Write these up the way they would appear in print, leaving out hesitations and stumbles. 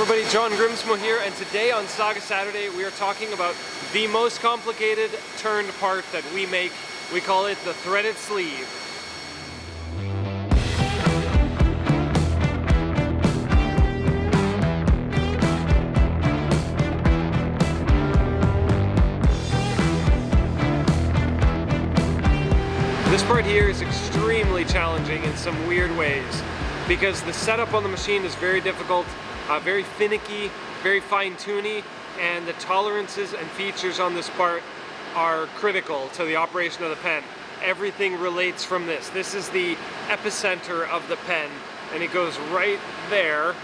everybody, John Grimsmo here, and today on Saga Saturday we are talking about the most complicated turned part that we make. We call it the threaded sleeve. This part here is extremely challenging in some weird ways because the setup on the machine is very difficult, very finicky, very fine-tuny, and the tolerances and features on this part are critical to the operation of the pen. Everything relates from this. This is the epicenter of the pen, and it goes right there.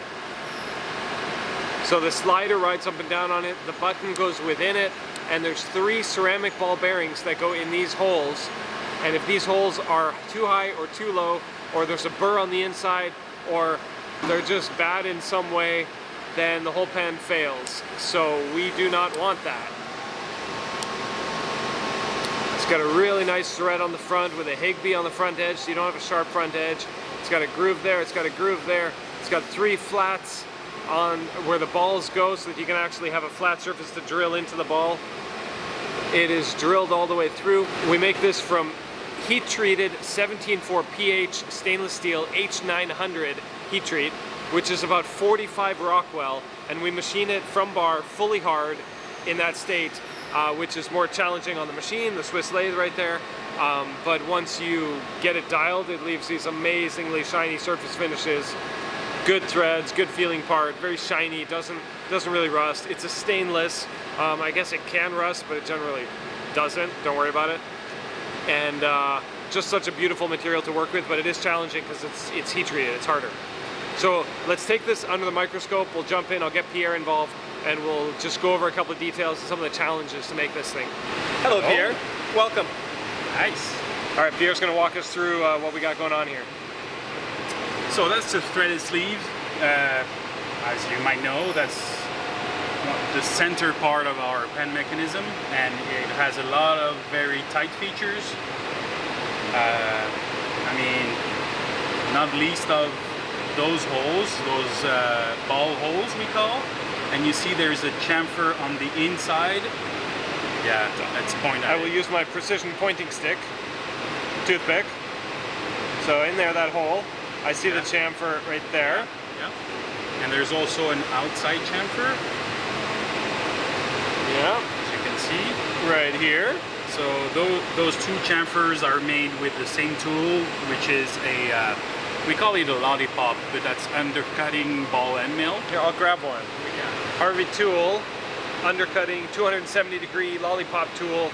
So the slider rides up and down on it, the button goes within it, and there's 3 ceramic ball bearings that go in these holes. And if these holes are too high or too low, or there's a burr on the inside, or they're just bad in some way, then the whole pen fails. So we do not want that. It's got a really nice thread on the front with a Higby on the front edge, so you don't have a sharp front edge. It's got a groove there, it's got a groove there. It's got 3 flats on where the balls go so that you can actually have a flat surface to drill into the ball. It is drilled all the way through. We make this from heat-treated 17.4 pH stainless steel H900 heat treat, which is about 45 Rockwell, and we machine it from bar fully hard in that state, which is more challenging on the machine, the Swiss lathe right there. But once you get it dialed, it leaves these amazingly shiny surface finishes. Good threads, good feeling part, very shiny, doesn't really rust. It's a stainless. I guess it can rust, but it generally doesn't. Don't worry about it. And just such a beautiful material to work with, but it is challenging because it's heat treated, it's harder. So let's take this under the microscope, we'll jump in, I'll get Pierre involved, and we'll just go over a couple of details and some of the challenges to make this thing. Hello Pierre, welcome. Nice. All right, Pierre's gonna walk us through what we got going on here. So that's the threaded sleeve. As you might know, that's the center part of our pen mechanism, and it has a lot of very tight features. I mean, not least of those holes, those ball holes we call, and you see there's a chamfer on the inside. Yeah, let's point at it. I will use my precision pointing stick, toothpick. So in there, that hole, I see the chamfer right there. Yeah. And there's also an outside chamfer. Yeah. As you can see. Right here. So those 2 chamfers are made with the same tool, which is a, we call it a lollipop, but that's undercutting ball end mill. Here, I'll grab one. Yeah. Harvey tool, undercutting 270-degree lollipop tool.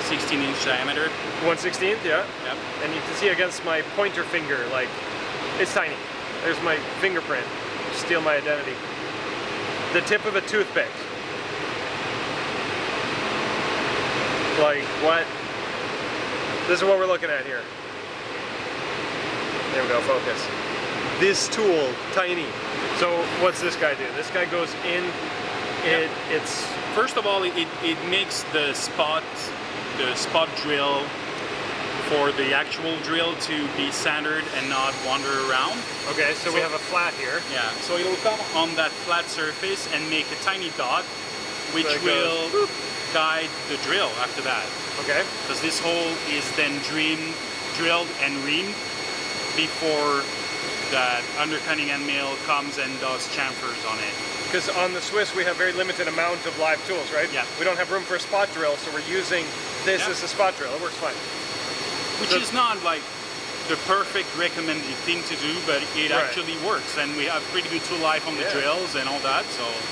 16-inch diameter. 1/16, yeah. Yep. And you can see against my pointer finger, like, it's tiny. There's my fingerprint. Steal my identity. The tip of a toothpick. Like, what? This is what we're looking at here. There we go, focus. This tool, tiny. So what's this guy do? This guy goes in, it's... First of all, it makes the spot drill for the actual drill to be centered and not wander around. Okay, so we have a flat here. Yeah, so it'll come on that flat surface and make a tiny dot, which will guide the drill after that. Okay. Because this hole is then drilled and reamed before that undercutting end mill comes and does chamfers on it. Because on the Swiss we have very limited amount of live tools, right? Yeah. We don't have room for a spot drill, so we're using this as a spot drill. It works fine. Which is not like the perfect recommended thing to do, but it actually works, and we have pretty good tool life on the drills and all that.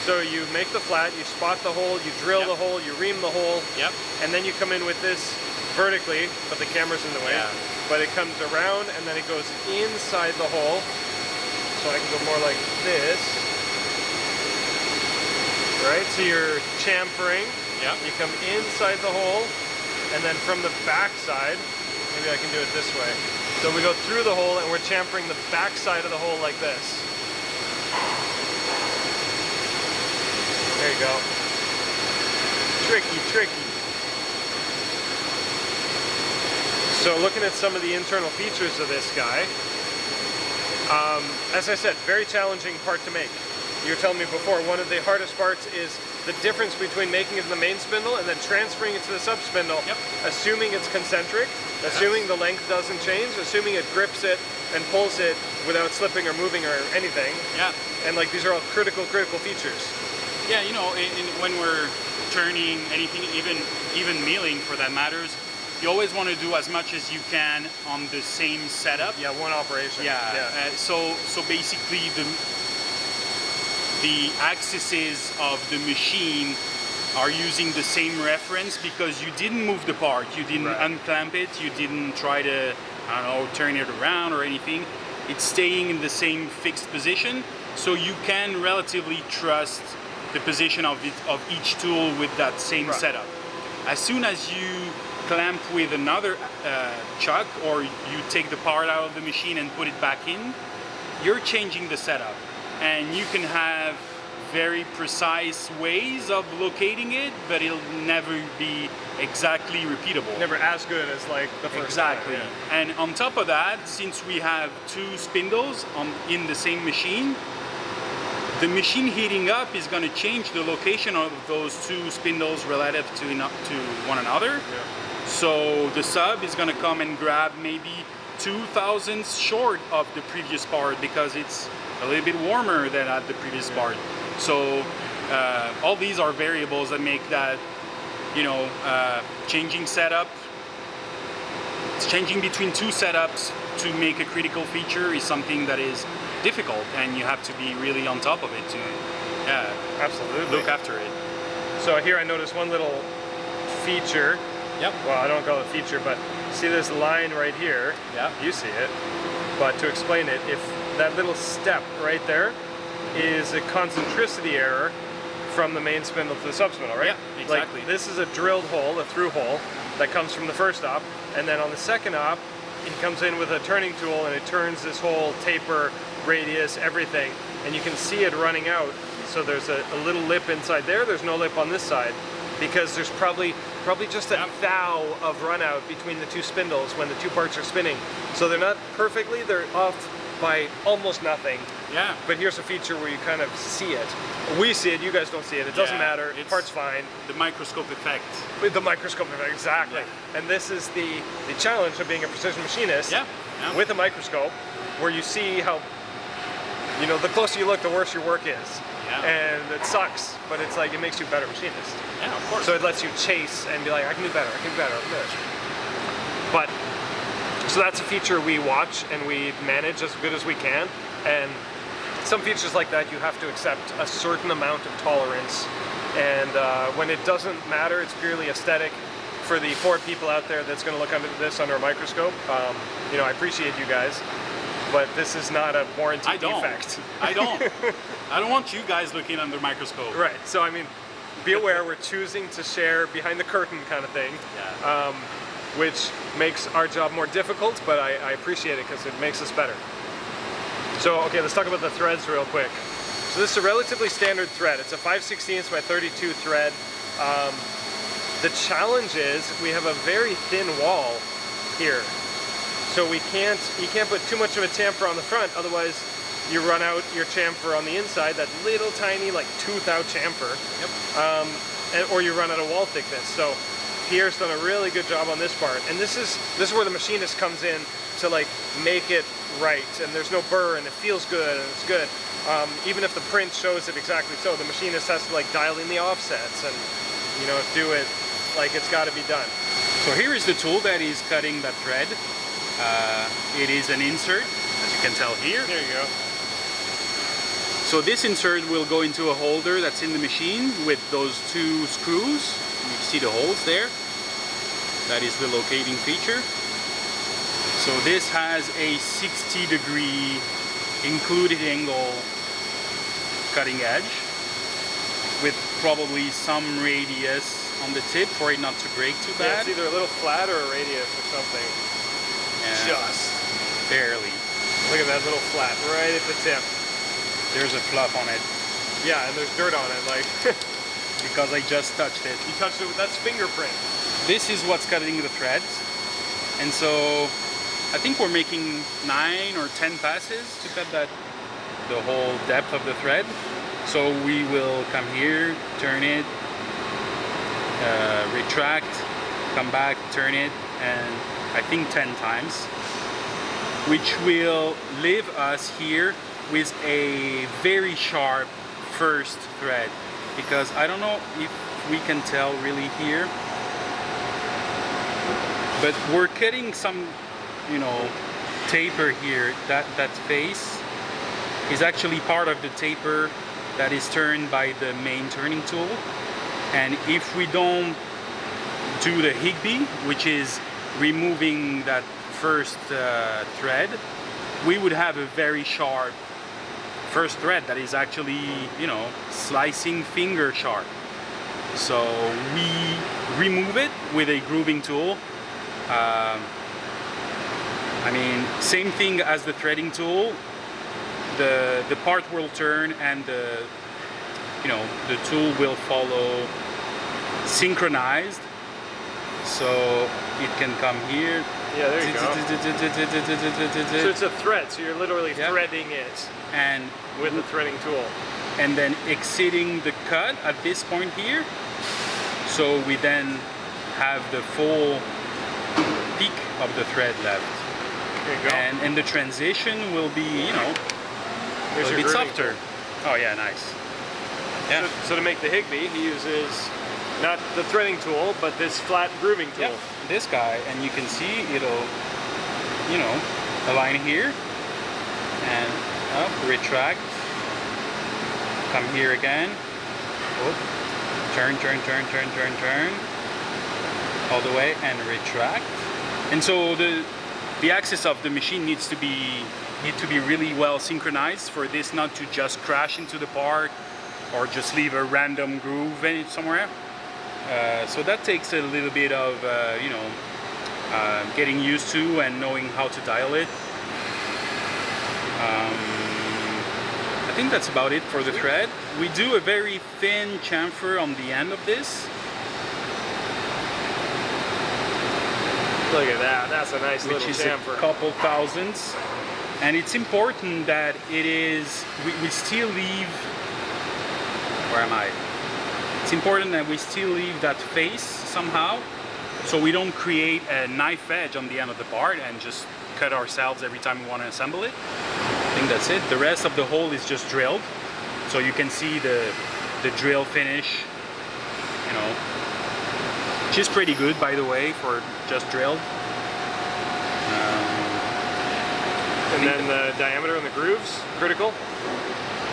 So you make the flat, you spot the hole, you drill the hole, you ream the hole, and then you come in with this vertically, but the camera's in the way. Yeah. But it comes around and then it goes inside the hole. So I can go more like this. Right, so you're chamfering. Yeah. You come inside the hole, and then from the back side, maybe I can do it this way. So we go through the hole and we're chamfering the back side of the hole like this. There you go. Tricky, tricky. So looking at some of the internal features of this guy, as I said, very challenging part to make. you were telling me before, one of the hardest parts is the difference between making it in the main spindle and then transferring it to the sub spindle, assuming it's concentric, assuming the length doesn't change, assuming it grips it and pulls it without slipping or moving or anything. Yeah. And like these are all critical features. Yeah, you know, when we're turning anything, even milling for that matters, you always want to do as much as you can on the same setup. Yeah, one operation. Yeah. So basically the axes of the machine are using the same reference because you didn't move the part, you didn't unclamp it, you didn't try to, I don't know, turn it around or anything. It's staying in the same fixed position, so you can relatively trust the position of each tool with that same setup. As soon as you clamp with another chuck, or you take the part out of the machine and put it back in, you're changing the setup. And you can have very precise ways of locating it, but it'll never be exactly repeatable. Never as good as like the first Exactly. time, And on top of that, since we have two spindles in the same machine, the machine heating up is going to change the location of those two spindles relative to one another. So the sub is going to come and grab maybe 2 thousandths short of the previous part because it's a little bit warmer than at the previous part. So all these are variables that make that, you know, changing setup, changing between two setups to make a critical feature is something that is difficult, and you have to be really on top of it to absolutely look after it. So here I noticed one little feature. Yep. Well, I don't call it a feature, but see this line right here? Yeah. You see it. But to explain it, if that little step right there is a concentricity error from the main spindle to the sub spindle, right? Yeah, exactly. Like this is a drilled hole, a through hole, that comes from the first op, and then on the second op, it comes in with a turning tool and it turns this whole taper, radius, everything, and you can see it running out. So there's a little lip inside there, there's no lip on this side, because there's probably just a thou of run out between the two spindles when the two parts are spinning. So they're not perfectly, they're off by almost nothing. Yeah. But here's a feature where you kind of see it. We see it, you guys don't see it. It doesn't matter, the part's fine. The microscope effect. With the microscope effect, exactly. Yeah. And this is the challenge of being a precision machinist with a microscope, where you see how, you know, the closer you look, the worse your work is. Yeah. And it sucks, but it's like, it makes you a better machinist. Yeah, of course. So it lets you chase and be like, I can do better, I can do better, I can do better. But, so that's a feature we watch and we manage as good as we can. And some features like that, you have to accept a certain amount of tolerance. And when it doesn't matter, it's purely aesthetic. For the 4 people out there that's going to look under this under a microscope, you know, I appreciate you guys, but this is not a warranty defect. I don't want you guys looking under a microscope. Right. So I mean, be aware we're choosing to share behind the curtain kind of thing, which makes our job more difficult, but I appreciate it because it makes us better. So okay, let's talk about the threads real quick. So this is a relatively standard thread. It's a 5/16 by 32 thread. The challenge is we have a very thin wall here, so you can't put too much of a chamfer on the front, otherwise you run out your chamfer on the inside, that little tiny like tooth out chamfer, or you run out of wall thickness. So Pierre's done a really good job on this part, and this is where the machinist comes in to like make it right, and there's no burr and it feels good and it's good. Even if the print shows it exactly so, the machinist has to like dial in the offsets and, you know, do it like it's got to be done. So here is the tool that is cutting that thread. It is an insert, as you can tell here. There you go. So this insert will go into a holder that's in the machine with those 2 screws. You see the holes there. That is the locating feature. So this has a 60-degree included angle cutting edge with probably some radius on the tip for it not to break too bad. Yeah, it's either a little flat or a radius or something. Yeah, Just barely. look at that little flat right at the tip. There's a fluff on it. Yeah, and there's dirt on it, like because I just touched it. you touched it with that's fingerprint. This is what's cutting the threads, and so I think we're making 9 or 10 passes to cut that the whole depth of the thread. So we will come here, turn it, retract, come back, turn it, and I think 10 times, which will leave us here with a very sharp first thread, because I don't know if we can tell really here, but we're cutting some, you know, taper here. That face is actually part of the taper that is turned by the main turning tool, and if we don't do the Higby, which is removing that first thread, we would have a very sharp first thread that is actually, you know, slicing finger sharp. So we remove it with a grooving tool. I mean, same thing as the threading tool. The part will turn and the, you know, the tool will follow synchronized. So it can come here. Yeah, there you go. So it's a thread, so you're literally threading it and with the threading tool. And then exiting the cut at this point here. So we then have the full peak of the thread left. There you go. And the transition will be, you know, a bit softer. Oh yeah, nice. Yeah. So to make the Higby, he uses not the threading tool, but this flat grooving tool. Yep. This guy, and you can see it'll, you know, align here and up, retract, come here again, turn, all the way and retract. And so the axis of the machine needs to be really well synchronized for this not to just crash into the part or just leave a random groove in it somewhere. So that takes a little bit of, you know, getting used to and knowing how to dial it. I think that's about it for the thread. We do a very thin chamfer on the end of this. Look at that, that's a nice which little is chamfer. a couple thousandths. And it's important that it is, we still leave, where am I? It's important that we still leave that face somehow, so we don't create a knife edge on the end of the part and just cut ourselves every time we want to assemble it. I think that's it. The rest of the hole is just drilled, so you can see the drill finish, you know, which is pretty good, by the way, for just drilled. And then the diameter and the grooves, critical?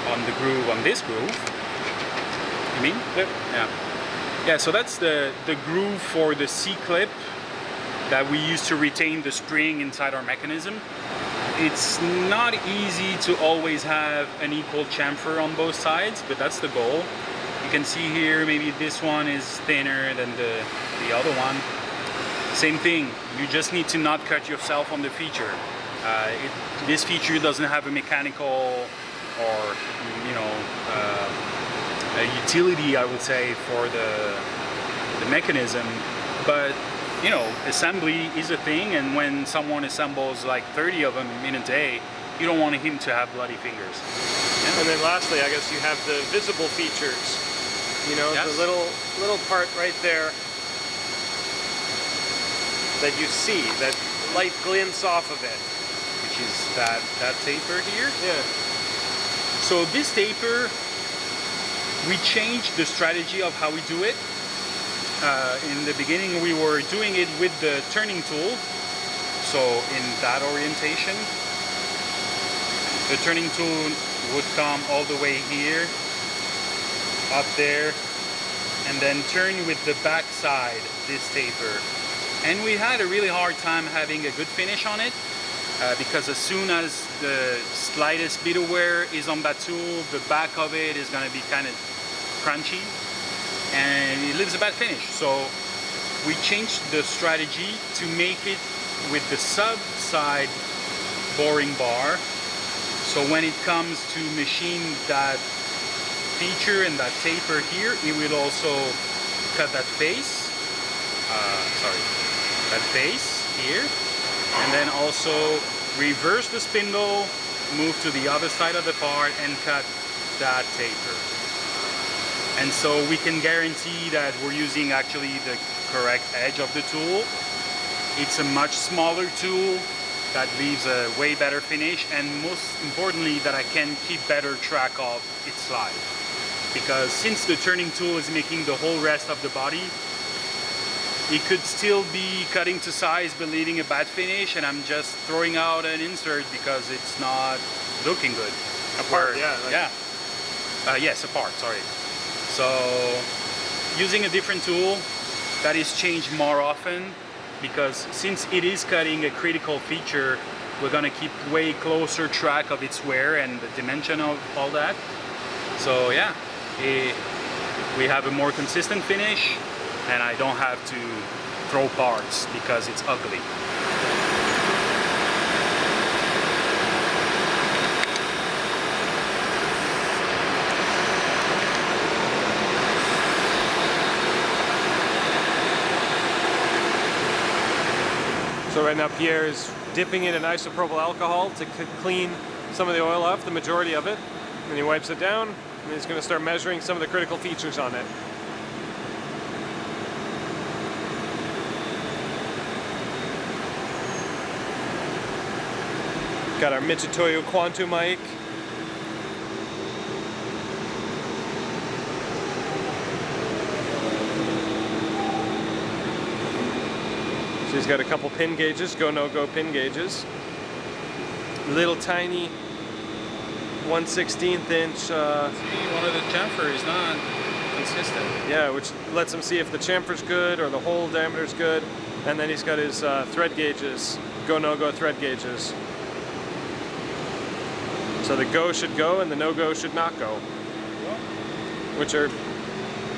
On the groove, on this groove. You mean? Yep. Yeah. Yeah, so that's the groove for the C-clip that we use to retain the spring inside our mechanism. It's not easy to always have an equal chamfer on both sides, but that's the goal. You can see here, maybe this one is thinner than the other one. Same thing, you just need to not cut yourself on the feature. This feature doesn't have a mechanical or, you know, a utility, I would say, for the mechanism, but you know, assembly is a thing, and when someone assembles like 30 of them in a day, you don't want him to have bloody fingers. Yeah. And then lastly, I guess you have the visible features. You know, yes. The little part right there that you see, that light glints off of it. Which is that taper here. Yeah. So this taper, we changed the strategy of how we do it. In the beginning we were doing it with the turning tool, so in that orientation. The turning tool would come all the way here, up there, and then turn with the back side, this taper. And we had a really hard time having a good finish on it, because as soon as the slightest bit of wear is on that tool, the back of it is going to be kind of crunchy and it leaves a bad finish. So we changed the strategy to make it with the sub side boring bar, so when it comes to machine that feature and that taper here, it will also cut that face, that face here, and then also reverse the spindle move to the other side of the part and cut that taper. And so we can guarantee that we're using actually the correct edge of the tool. It's a much smaller tool that leaves a way better finish, and most importantly that I can keep better track of its life. Because since the turning tool is making the whole rest of the body, it could still be cutting to size but leaving a bad finish, and I'm just throwing out an insert because it's not looking good. Apart, yeah. Yes, apart, sorry. So using a different tool that is changed more often, because since it is cutting a critical feature, we're gonna keep way closer track of its wear and the dimension of all that. So yeah, we have a more consistent finish, and I don't have to throw parts because it's ugly. So right now Pierre is dipping it in isopropyl alcohol to clean some of the oil off, the majority of it. And he wipes it down, and he's going to start measuring some of the critical features on it. Got our Mitutoyo Quantum mic. So he's got a couple pin gauges, go no go pin gauges. Little tiny 1/16 inch. See, one of the chamfer is not consistent. Yeah, which lets him see if the chamfer's good or the hole diameter's good. And then he's got his thread gauges, go no go thread gauges. So the go should go and the no go should not go, which are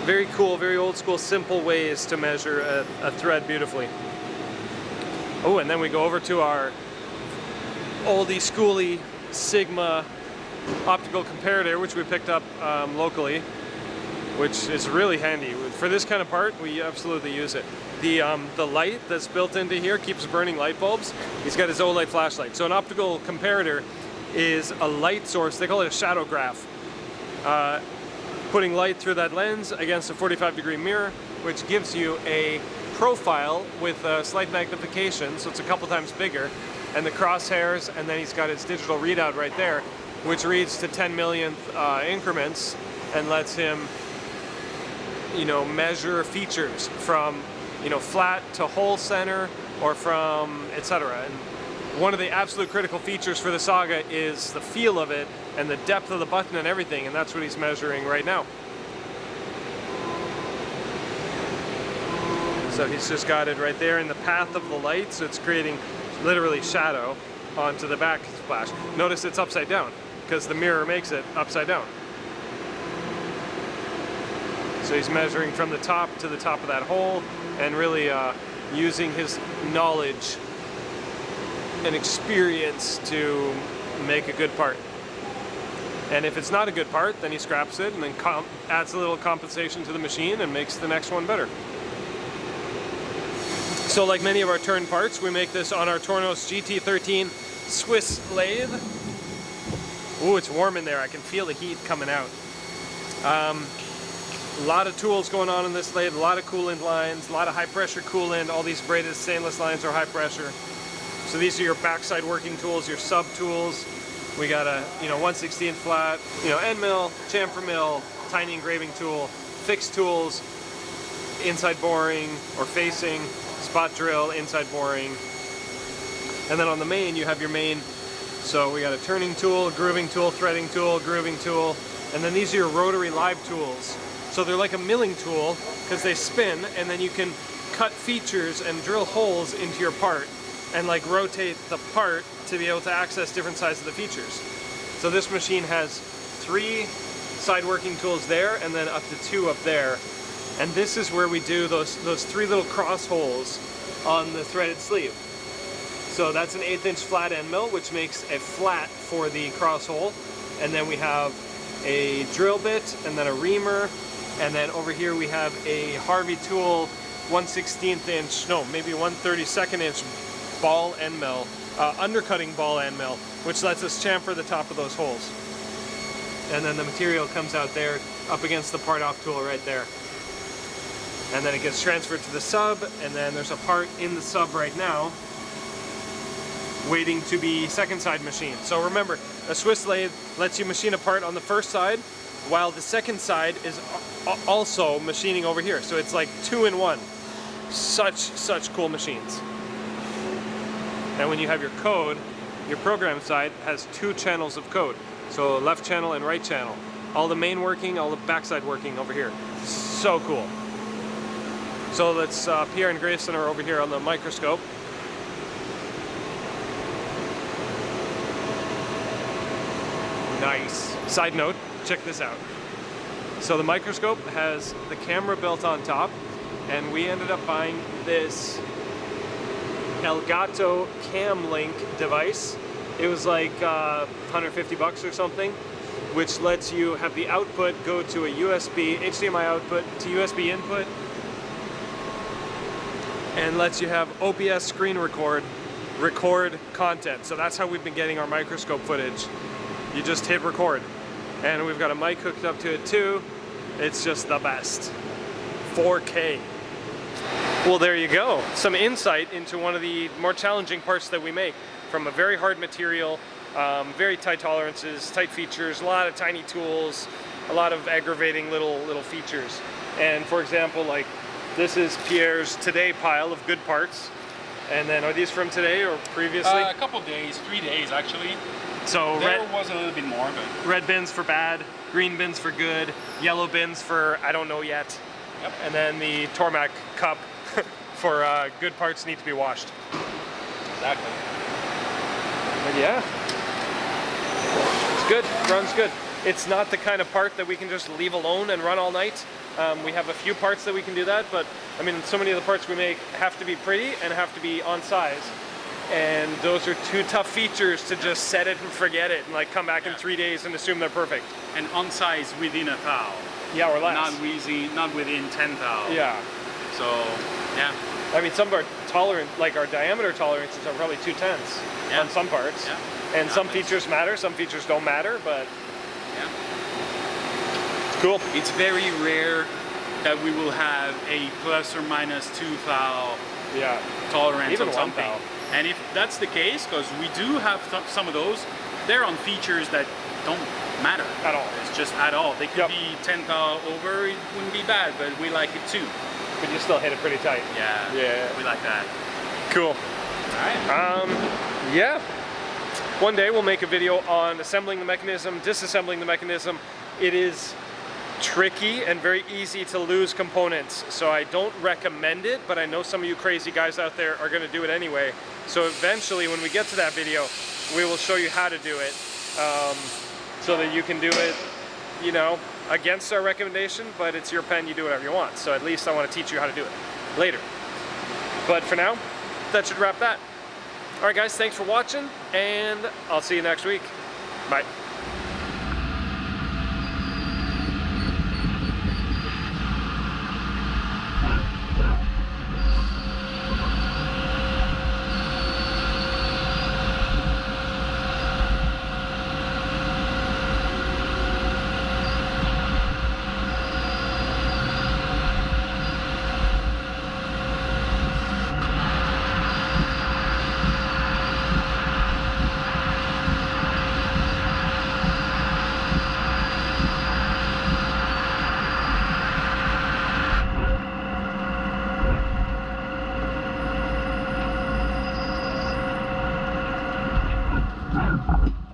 very cool, very old school, simple ways to measure a thread beautifully. Oh, and then we go over to our oldie schooly Sigma optical comparator, which we picked up locally, which is really handy. For this kind of part, we absolutely use it. The light that's built into here keeps burning light bulbs. He's got his OLED flashlight. So an optical comparator is a light source, they call it a shadow graph. Putting light through that lens against a 45-degree mirror, which gives you a profile with a slight magnification, so it's a couple times bigger, and the crosshairs, and then he's got his digital readout right there, which reads to 10 millionth increments and lets him, you know, measure features from, you know, flat to hole center, or from etc. And one of the absolute critical features for the Saga is the feel of it and the depth of the button and everything, and that's what he's measuring right now. So he's just got it right there in the path of the light, so it's creating literally shadow onto the back splash. Notice it's upside down because the mirror makes it upside down. So he's measuring from the top to the top of that hole, and really using his knowledge and experience to make a good part. And if it's not a good part, then he scraps it and then adds a little compensation to the machine and makes the next one better. So like many of our turn parts, we make this on our Tornos GT13 Swiss lathe. Ooh, it's warm in there. I can feel the heat coming out. A lot of tools going on in this lathe, a lot of coolant lines, a lot of high pressure coolant. All these braided stainless lines are high pressure. So these are your backside working tools, your sub tools. We got a 1/16 flat, end mill, chamfer mill, tiny engraving tool, fixed tools, inside boring or facing, spot drill, inside boring. And then on the main, you have your main. So we got a turning tool, a grooving tool, threading tool, grooving tool, and then these are your rotary live tools. So they're like a milling tool because they spin, and then you can cut features and drill holes into your part and like rotate the part to be able to access different sides of the features. So this machine has 3 side working tools there and then up to 2 up there. And this is where we do those 3 little cross holes on the threaded sleeve. So that's an 1/8 inch flat end mill, which makes a flat for the cross hole. And then we have a drill bit and then a reamer. And then over here we have a Harvey tool 1/16 inch, no, maybe 1/32 inch ball end mill undercutting ball and mill, which lets us chamfer the top of those holes. And then the material comes out there up against the part off tool right there. And then it gets transferred to the sub, and then there's a part in the sub right now waiting to be second side machined. So remember, a Swiss lathe lets you machine a part on the first side while the second side is also machining over here. So it's like 2 in 1. Such cool machines. And when you have your code, your program side has 2 channels of code. So left channel and right channel. All the main working, all the backside working over here. So cool. So let's, Pierre and Grayson are over here on the microscope. Nice. Side note, check this out. So the microscope has the camera built on top, and we ended up buying this Elgato Cam Link device. It was like 150 bucks or something, which lets you have the output go to a HDMI output to USB input, and lets you have OBS screen record content. So that's how we've been getting our microscope footage. You just hit record, and we've got a mic hooked up to it too. It's just the best. 4K. Well, there you go. Some insight into one of the more challenging parts that we make from a very hard material, very tight tolerances, tight features, a lot of tiny tools, a lot of aggravating little features. And for example, like this is Pierre's today pile of good parts. And then are these from today or previously? A couple days, 3 days actually. So there was a little bit more, but red bins for bad, green bins for good, yellow bins for I don't know yet. Yep. And then the Tormac cup for good parts need to be washed. Exactly. But yeah, it's good, runs good. It's not the kind of part that we can just leave alone and run all night. We have a few parts that we can do that, but I mean, so many of the parts we make have to be pretty and have to be on size. And those are 2 tough features to just set it and forget it and like come back in 3 days and assume they're perfect. And on size within a thou. Yeah, or less. Not within 10 thou. Yeah. So, yeah. I mean, some of our our diameter tolerances are probably 2/10 on some parts. Yeah. And some features matter, some features don't matter, but yeah. Cool. It's very rare that we will have a plus or minus 2 thou tolerance even on something. 1 thou. And if that's the case, because we do have some of those, they're on features that don't matter at all. It's just at all. They could be 10 thou over, it wouldn't be bad, but we like it too. But you still hit it pretty tight. Yeah. Yeah. We like that. Cool. Alright. Yeah. One day we'll make a video on assembling the mechanism, disassembling the mechanism. It is tricky and very easy to lose components, so I don't recommend it, but I know some of you crazy guys out there are going to do it anyway. So eventually when we get to that video, we will show you how to do it, so that you can do it, you know, against our recommendation, but it's your pen, you do whatever you want. So at least I want to teach you how to do it later. But for now, that should wrap that. Alright guys, thanks for watching, and I'll see you next week. Bye. Thank you.